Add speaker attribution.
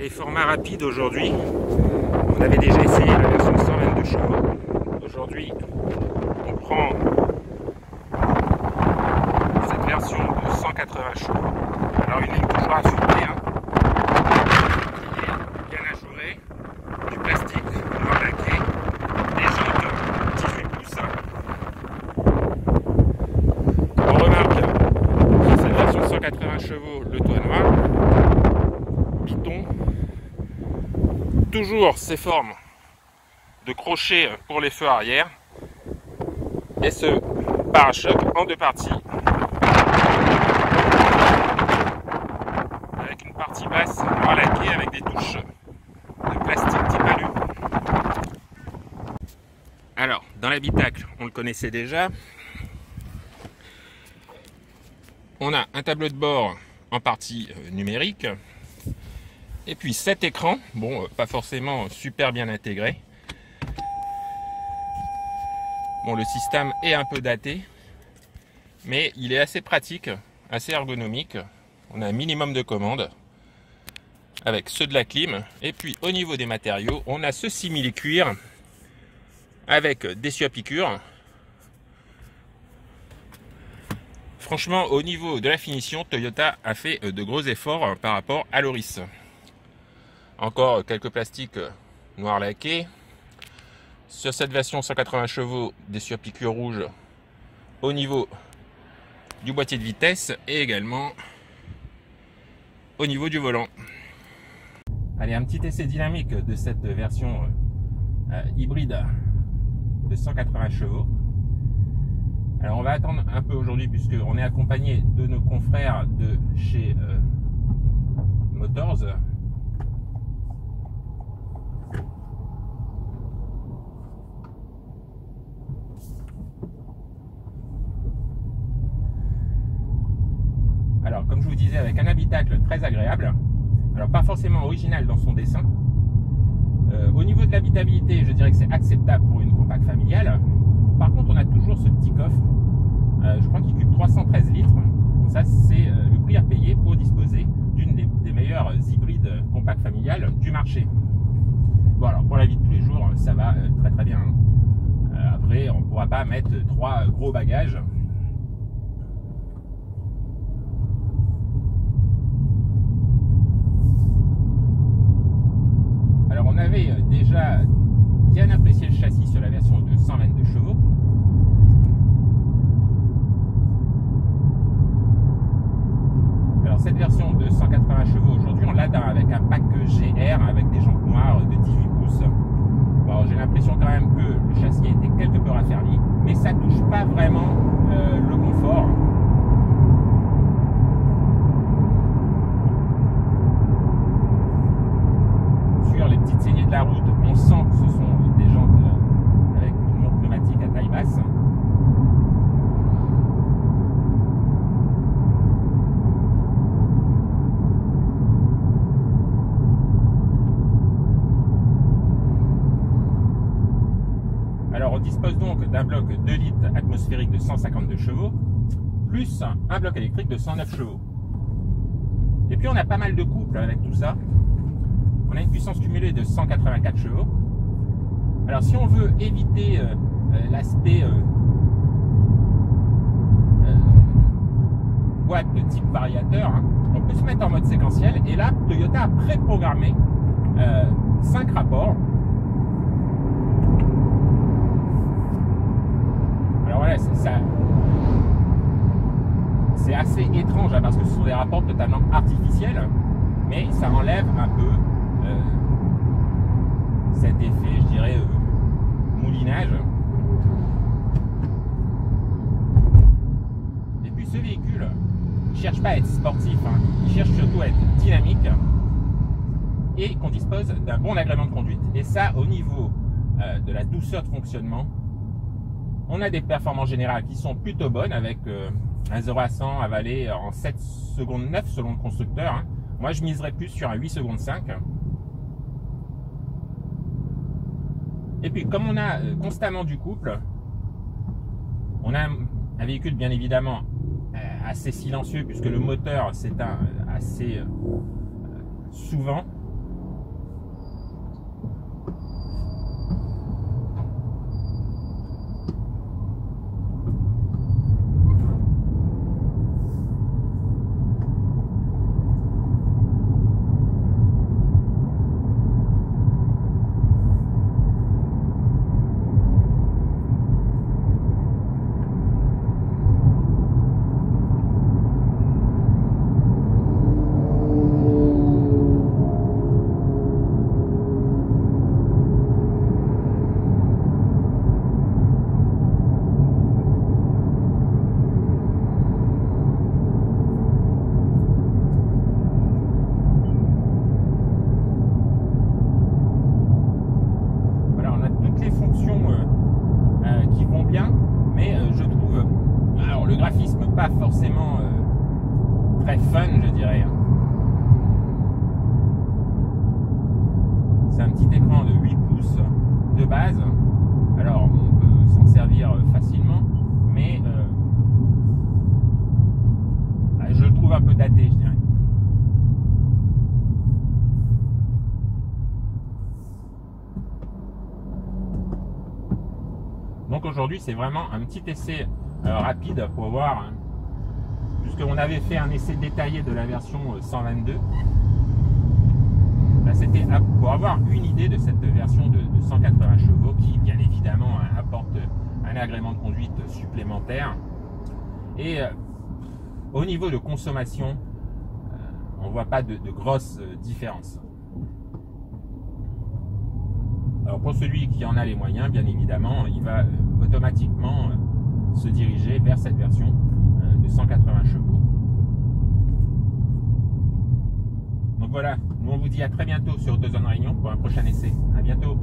Speaker 1: Allez, format rapide aujourd'hui. On avait déjà essayé la version 122 chevaux. Aujourd'hui, on prend cette version de 180 chevaux. Alors, une ligne toujours assouplie, hein, qui est bien ajourée, du plastique noir laqué, des jantes 18 pouces. On remarque sur cette version 180 chevaux le toit noir, piton, toujours ces formes de crochets pour les feux arrière et ce pare-choc en deux parties avec une partie basse noir laquée avec des touches de plastique type alu. Alors dans l'habitacle, on le connaissait déjà, on a un tableau de bord en partie numérique. Et puis cet écran, bon, pas forcément super bien intégré. Bon, le système est un peu daté, mais il est assez pratique, assez ergonomique. On a un minimum de commandes avec ceux de la clim. Et puis au niveau des matériaux, on a ce simili-cuir avec des scies à piqûre. Franchement, au niveau de la finition, Toyota a fait de gros efforts par rapport à l'Auris. Encore quelques plastiques noirs laqués. Sur cette version 180 chevaux, des scies à piqûre rouge au niveau du boîtier de vitesse et également au niveau du volant. Allez, un petit essai dynamique de cette version hybride de 180 chevaux. Alors on va attendre un peu aujourd'hui puisqu'on est accompagné de nos confrères de chez Motors. Alors, comme je vous disais, avec un habitacle très agréable, alors pas forcément original dans son dessin. Au niveau de l'habitabilité, je dirais que c'est acceptable pour une compacte familiale. Par contre, on a toujours ce petit coffre, je crois qu'il occupe 313 litres. Ça, c'est le prix à payer pour disposer d'une des meilleures hybrides compactes familiales du marché. Bon, alors pour la vie de tous les jours, ça va très très bien. Après, on ne pourra pas mettre 3 gros bagages. Alors on avait déjà bien apprécié le châssis sur la version de 122 chevaux. Alors cette version de 180 chevaux aujourd'hui, on l'atteint avec un pack GR avec des jantes noires de 18 pouces. Bon, j'ai l'impression quand même que le châssis était quelque peu raffermi, mais ça touche pas vraiment le confort. Sur les petites saignées de la route, on sent que ce sont des jantes avec une montre pneumatique à taille basse. Alors on dispose donc d'un bloc 2 litres atmosphérique de 152 chevaux, plus un bloc électrique de 109 chevaux. Et puis on a pas mal de couples avec tout ça. On a une puissance cumulée de 184 chevaux. Alors si on veut éviter l'aspect boîte de type variateur, hein, on peut se mettre en mode séquentiel. Et là, Toyota a préprogrammé 5 rapports. Alors voilà, c'est assez étrange hein, parce que ce sont des rapports totalement artificiels, mais ça enlève un peu cet effet, je dirais, moulinage. Et puis ce véhicule ne cherche pas à être sportif, hein, il cherche surtout à être dynamique et qu'on dispose d'un bon agrément de conduite. Et ça, au niveau de la douceur de fonctionnement, on a des performances générales qui sont plutôt bonnes avec un 0 à 100 avalé en 7 secondes 9 selon le constructeur. Hein. Moi, je miserais plus sur un 8 secondes 5. Et puis, comme on a constamment du couple, on a un véhicule bien évidemment assez silencieux puisque le moteur s'éteint assez souvent. toutes les fonctions qui vont bien, mais je trouve alors le graphisme pas forcément très fun, je dirais. C'est un petit écran de 8 pouces de base, alors on peut s'en servir facilement, mais je le trouve un peu daté, je dirais. Donc aujourd'hui c'est vraiment un petit essai rapide pour voir, hein, puisqu'on avait fait un essai détaillé de la version 122. Là c'était pour avoir une idée de cette version de 180 chevaux qui bien évidemment apporte un agrément de conduite supplémentaire. Et au niveau de consommation, on ne voit pas de grosses différences. Alors pour celui qui en a les moyens, bien évidemment, il va automatiquement se diriger vers cette version de 180 chevaux. Donc voilà, nous on vous dit à très bientôt sur AutoZone Réunion pour un prochain essai. À bientôt.